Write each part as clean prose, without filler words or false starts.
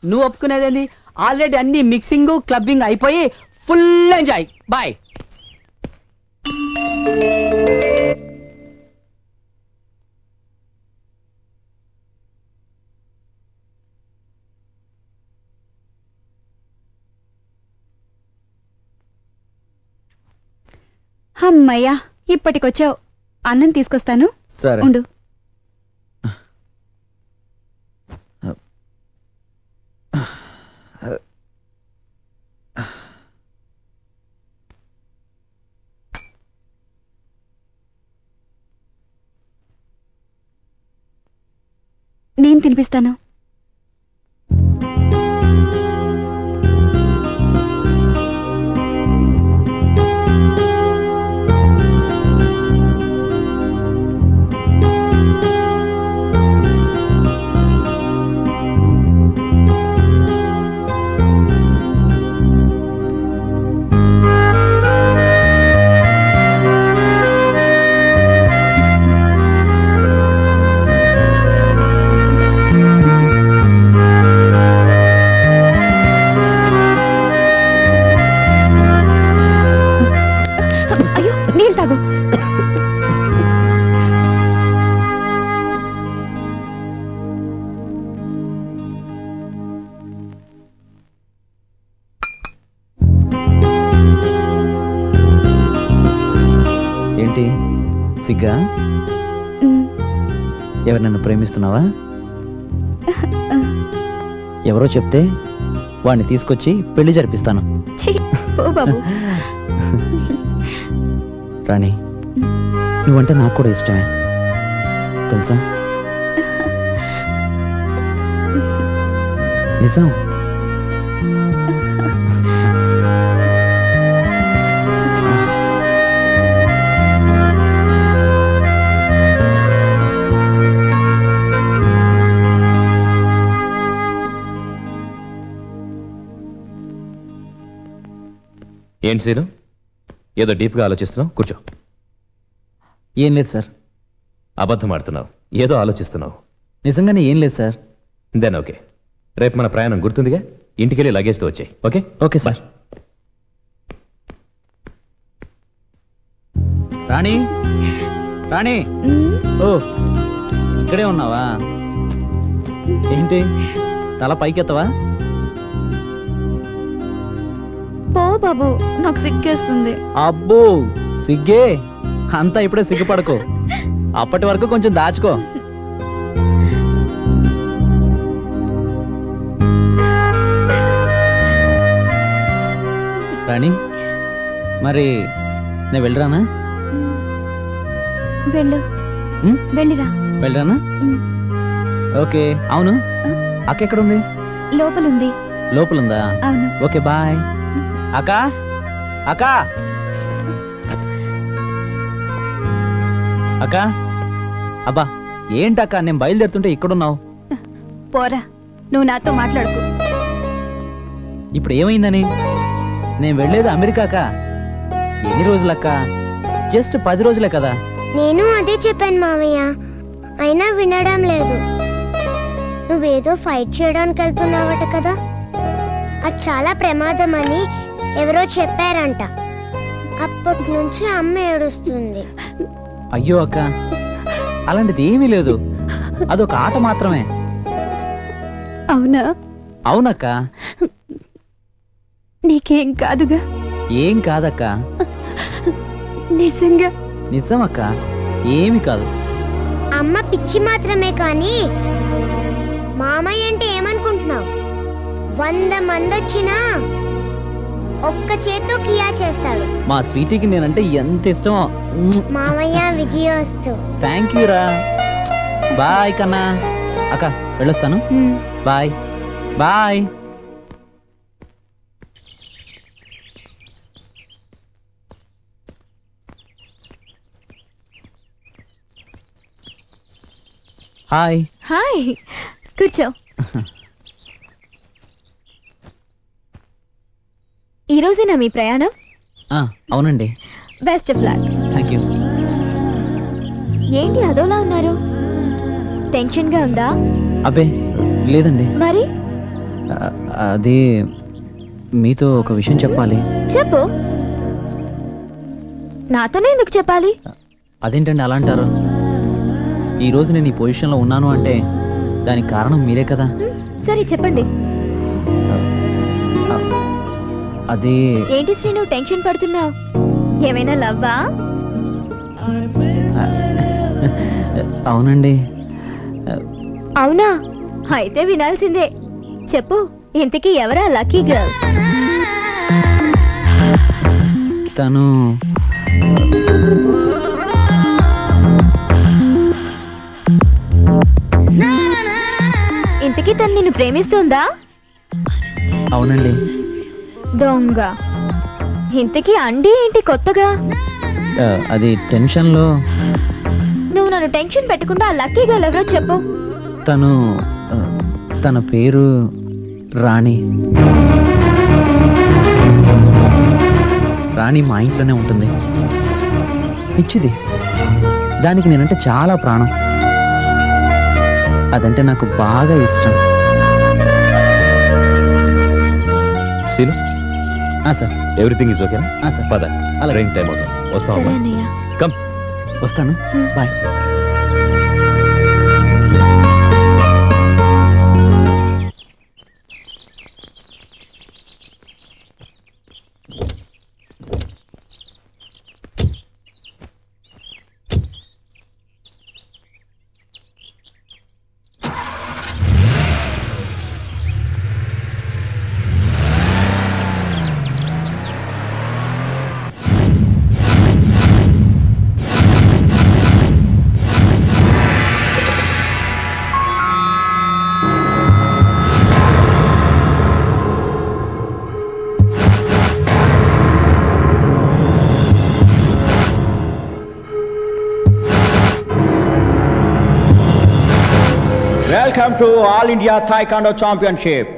నువ్వు ఒప్పుకునేదేంది? ఆల్రెడీ అన్ని mixing clubbing అయిపోయి ఫుల్ ఎంజాయ్. బాయ్. అమ్మయ్యా, ఇప్పటికొచ్చావు. అన్నం తీసుకొస్తాను. సరే ఉండు. నేను తినిపిస్తాను. ఏంటి సిగ్గా? ఎవరు నన్ను ప్రేమిస్తున్నావా? ఎవరో చెప్తే వాడిని తీసుకొచ్చి పెళ్లి జరిపిస్తాను. రాణి, నువ్వంటే నాకు కూడా ఇష్టమే తెలుసా? నిజం. ఏంటి సీను, ఏదో డీప్గా ఆలోచిస్తున్నావు? కూర్చో. ఏం లేదు సార్. అబద్ధం ఆడుతున్నావు, ఏదో ఆలోచిస్తున్నావు. నిజంగానే ఏం లేదు సార్. దెన్ ఓకే, రేపు మన ప్రయాణం గుర్తుందిగా? ఇంటికెళ్ళి లగేజ్తో వచ్చాయి. Okay? Okay sir. Rani, Rani, ఓ ఇక్కడే ఉన్నావా? ఏంటి తల పైకెత్తవా? పో బాబు, నాకు సిగ్గేస్తుంది. అబ్బో సిగ్గే? అంతా ఇప్పుడే సిగ్గుపడకు, అప్పటి వరకు కొంచెం దాచుకో. రాణి, మరి నేను వెళ్ళరానా? వెళ్ళు. వెళ్ళిరా. వెళ్ళరానా? ఓకే. అవును, అక్క ఎక్కడుంది? లోపలుంది. లోపలుందా? అవును. Okay bye. అక్క, అక్క, అక్క. అబ్బా ఏంటక్క, నేను బయలుదేరుతుంటే ఇక్కడున్నావు? పోరా, నువ్వు నాతో మాట్లాడుకో. ఇప్పుడు ఏమైందని? నేను వెళ్ళేది అమెరికాక. ఎన్ని రోజులక్క? జస్ట్ 10 రోజులే కదా. నేను అదే చెప్పాను మావయ్య, అయినా వినడం లేదు. నువ్వేదో ఫైట్ చేయడానికి వెళ్తున్నావట కదా, అది చాలా ప్రమాదం అని ఎవరో చెప్పారంట. అప్పటి నుంచి అమ్మ ఏడుస్తుంది. అయ్యో అక్క, అలాంటిది ఏమీ లేదు, అదొక ఆట మాత్రమే. అవునా? అవునక్క. నీకేం కాదుగా? ఏం కాదక్క. నిజంగా? నిజమక్క, ఏమి కాదు. అమ్మ పిచ్చి మాత్రమే కానీ మామయ్య అంటే ఏమనుకుంటున్నావు? 100 మంది వచ్చినా ఒక్క చేత్తో కియా చేస్తాడు. మా స్వీటీకి నేనంటే ఎంత ఇష్టమో. మామయ్య విజయోస్తు. థ్యాంక్ యూ రా. బాయ్ కన్నా. అక్క వెళ్ళొస్తాను. Bye bye. హాయ్. హాయ్, కూర్చో. ఈ రోజేనా మీ ప్రయాణం? అవునండి. Best of luck. Thank you. ఏంటి అదోలా ఉన్నారు? టెన్షన్ గా ఉందా? అబ్బే లేదండి. మరి అది మీతో ఒక విషయం చెప్పాలి. చెప్పు. నాతోనే ఎందుకు చెప్పాలి? అదేంటండి అలా అంటారు? ఈరోజు నేను ఈ పొజిషన్లో ఉన్నాను అంటే దానికి కారణం మీరే కదా. సరే చెప్పండి. అది ఏంటి శ్రీ, నువ్వు టెన్షన్ పడుతున్నావు? ఏమైనా లవ్వా? అవునండి. అవునా? అయితే వినాల్సిందే. చెప్పు, ఇంతకీ ఎవరా లక్కీ గర్ల్? తను ఇంతకీ తను నిన్ను ప్రేమిస్తుందా? అవునండి. దొంగ. ఇంతకీ అండి ఏంటి కొత్తగా? అది టెన్షన్లో. నువ్వు నన్ను టెన్షన్ పెట్టకుండా ఆ లక్కీ గర్ల్ ఎవరో చెప్పు. తన పేరు రాణి. రాణి మా ఇంట్లోనే ఉంటుంది. పిచ్చిది. దానికి నేనంటే చాలా ప్రాణం. అదంటే నాకు బాగా ఇష్టం. సీను, సార్. ఎవ్రీథింగ్ ఈజ్ ఓకేనా? సార్. పద, అలాగే. ట్రైన్ టైం అవుతుంది. వస్తాం. సరే అన్నయ్య. కమ్. వస్తాను. Bye. Welcome to all India taekwondo championship.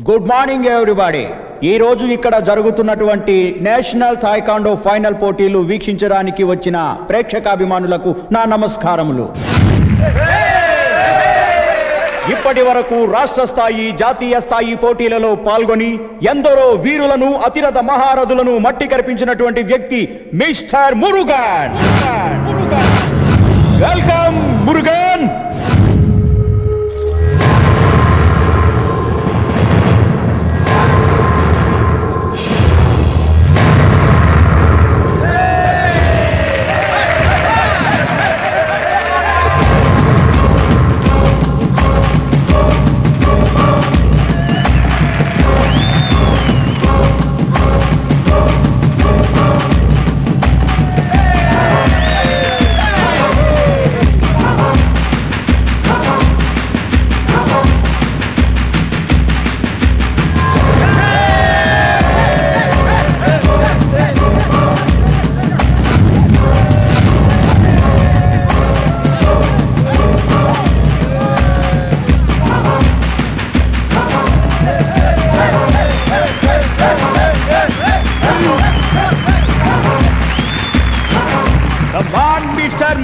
Good morning everybody. ఈ రోజు ఇక్కడ జరుగుతున్నటువంటి నేషనల్ థాయికాండో ఫైనల్ పోటీలు వీక్షించడానికి వచ్చిన ప్రేక్షకాభిమానులకు నా నమస్కారములు. ఇప్పటి వరకు రాష్ట్ర స్థాయి, జాతీయ స్థాయి పోటీలలో పాల్గొని ఎందరో వీరులను, అతిరథ మహారథులను మట్టి కరిపించినటువంటి వ్యక్తి mister Murugan. Welcome Murugan.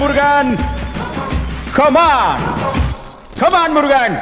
Murugan, come on Murugan.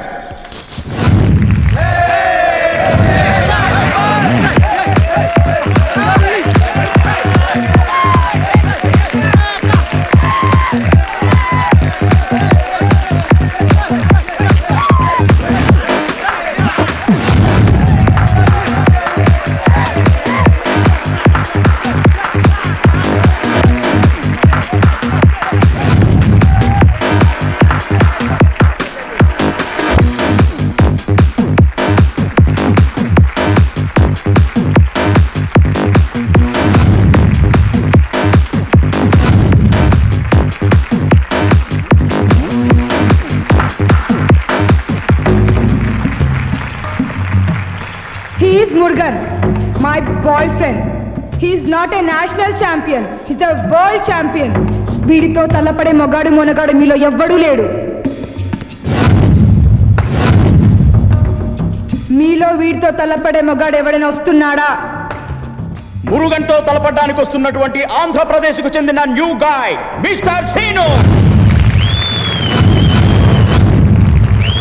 He is Murugan, my boyfriend. He is not a national champion. He is a world champion. వీడితో తలపడే మొగాడు మొనగాడు మీలో ఎవ్వడూ లేడు. మీలో వీడితో తలపడే మొగాడు ఎవడైనా వస్తున్నాడా? మురుగన్తో తలపడడానికి వస్తున్నటువంటి ఆంధ్రప్రదేశ్కు చెందిన new guy mister Seenu.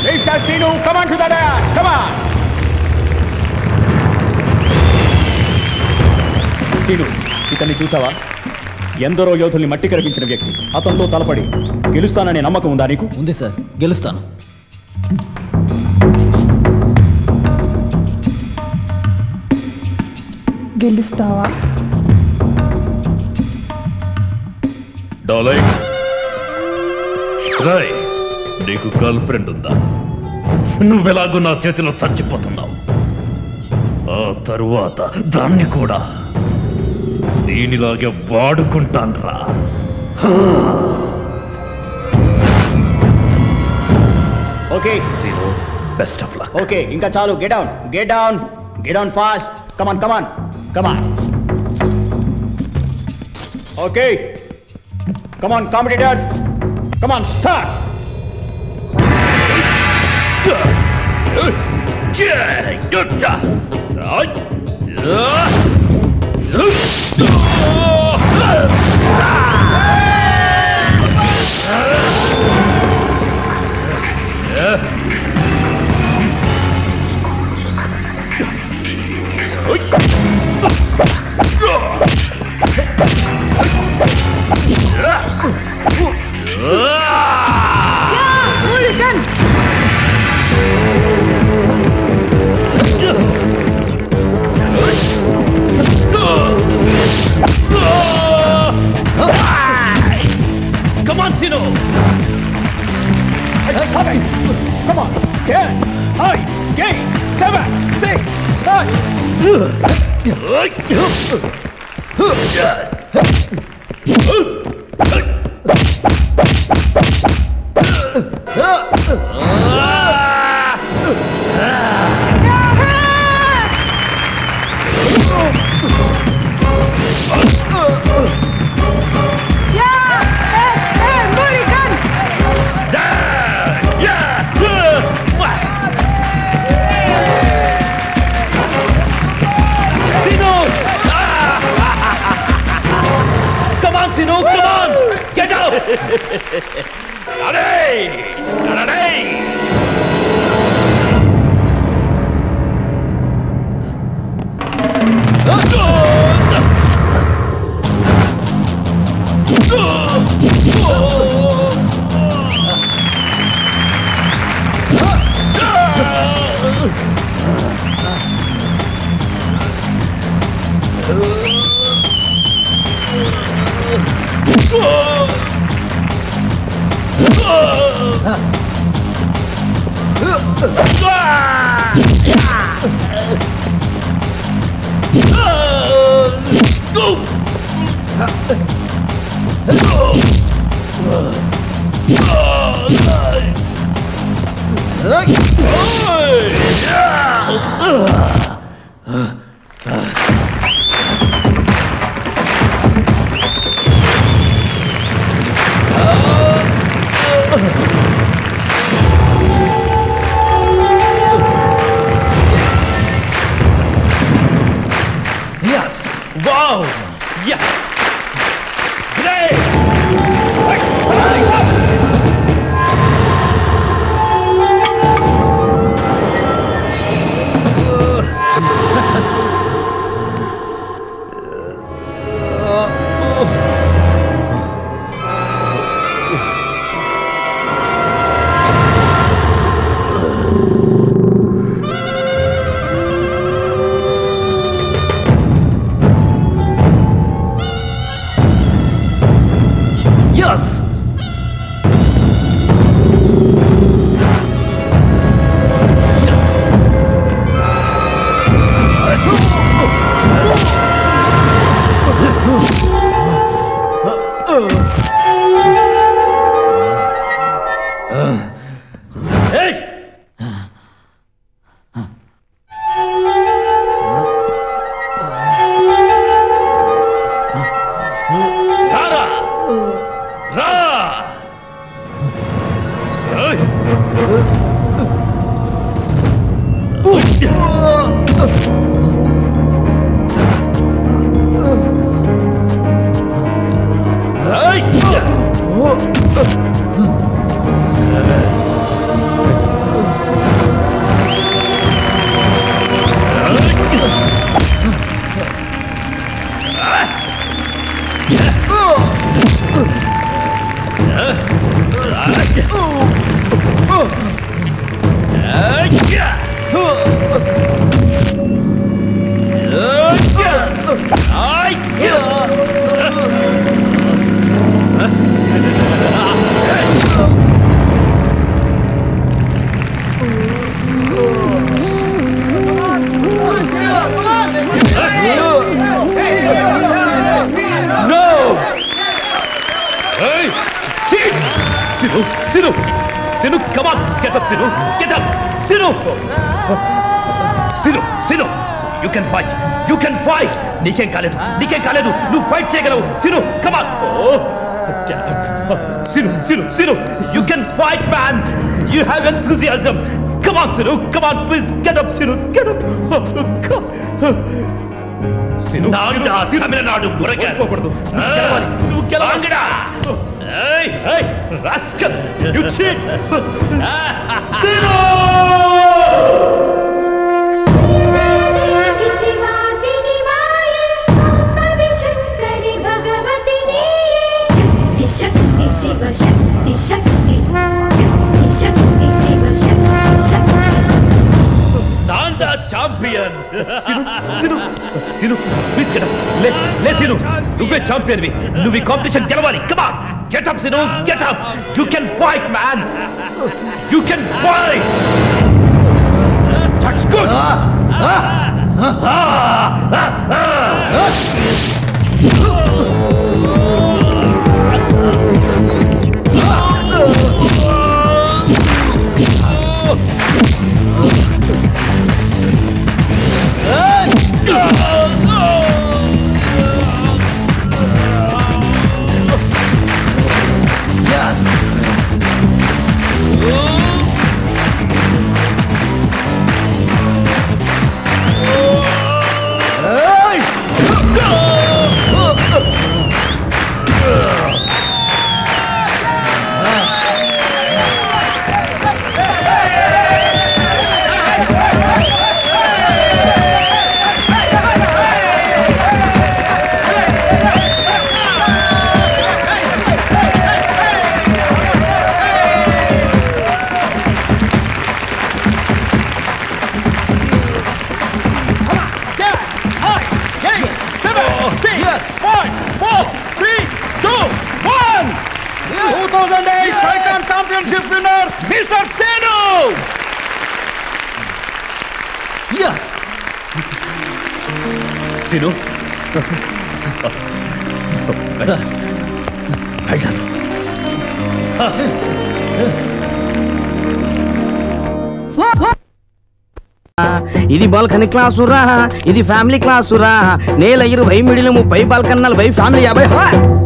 Mister Seenu, come on to the అతన్ని చూసావా? ఎందరో యోధుల్ని మట్టి కరిపించిన వ్యక్తి. అతనితో తలపడి గెలుస్తాననే నమ్మకం ఉందా నీకు? ఉంది సార్, గెలుస్తాను. గెలుస్తావా? డార్లింగ్, రాయ్, నీకు గర్ల్ ఫ్రెండ్ ఉందా? నువ్వెలాగో నా చేతిలో చచ్చిపోతున్నావు. ఆ తరువాత దాన్ని కూడా దీనిలాగే వాడుకుంటాన్రా. Okay Seenu, best of luck. Okay, ఇంకా చాలు. Get down, get down, get down fast. Come on come on come on. Okay, come on competitors, come on start. Come on, Tino! Come on, 10, 9, 8, 7, 6, 5. Tino, come on! Get out! Allez! Allez! Yes! Wow! Yeah! Great! Yes! Hey! Rara! Ra! Hey! Hey! Sinu! Sinu, come on! Get up, Sinu! Get up! Sinu! Sinu! Sinu! You can fight! You can fight! నీకేం కాలేదు నువ్వు fight చేయగలవు Sinu, come on! Oh! Sinu! You can fight, man! You have enthusiasm! Come on, Sinu! Come on, please! Get up, Sinu! Get up! Come! Sinu! Tamil Nadu Murugan! నువ్వు గెలవాలిరా! Hey! Rascal! You cheat! Sinu! Nanda champion! Sinu, please get up. Le Sinu, నువ్వే champion వి. నువ్వు ఈ competition గెలవాలి. Come on, get up Sinu, get up. You can fight, man. You can fight. That's good. Championship winner, Mr. Sinu! Yes! Sinu? Sir. Well done. ఇది balcony class రా, ఇది family class రా. నేల 20 middle 30 బాల్కన్నాలు 20 family 50.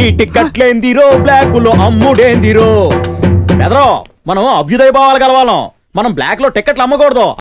ఈ టిక్కెట్లేందిరో బ్లాకులో అమ్ముడేందిరో బెదరో మనం అభ్యుదయ భావాలు కలవాలం మనం బ్లాక్ లో టికెట్లు అమ్మకూడదు